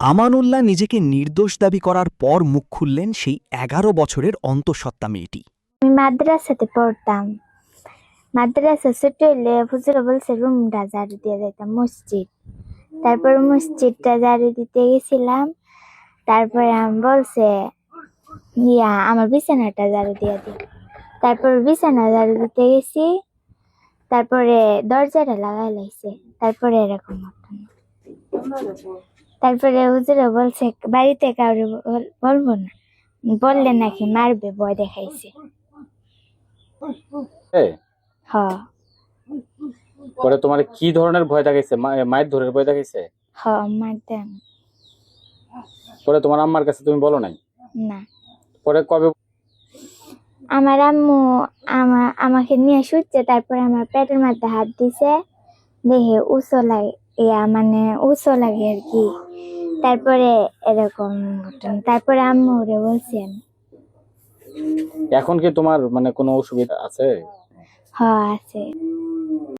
আমানুল্লাহ নিজেকে নির্দোষ দাবি করার পর মুখ খুললেন সেই ১১ বছরের অন্তঃসত্ত্বা মেয়েটি। আমি মাদ্রাসাতে পড়তাম। মাদ্রাসা ছুটি হইলে হুজুর বলছে রুমটা ঝাড়ু দিয়ে যাইতাম মসজিদ। তারপর মসজিদটা ঝাড়ু দিতে গেছিলাম। তারপরে আমি বলছে আমার বিছানাটা ঝাড়ু দিয়ে দিই। তারপর বিছানা ঝাড়ু দিতে গেছি। তারপরে দরজাটা লাগাই লাইছে। তারপরে এরকম হতো না। তারপরে হুজুরে বলছে বাড়িতে কাউরে বলবো না, বললে নাকি মারবে, ভয় দেখাইছে। হ পরে তোমার কি ধরনের ভয় দেখাইছে? মায়ের ধরে ভয় দেখাইছে? হ মারতে পরে তোমার আম্মার কাছে তুমি বলো নাই? না। পরে কবে? আমার আম্মু আমাকে নিয়ে শুচ্ছে, তারপরে আমার পেটের মধ্যে হাত দিছে, দেখে উঁচু লাগে, উঁচু লাগে আর কি। তারপরে এরকম ঘটনা। তারপরে আম্মু ওরে বলছি আমি। এখন কি তোমার কোনো অসুবিধা আছে? হ আছে।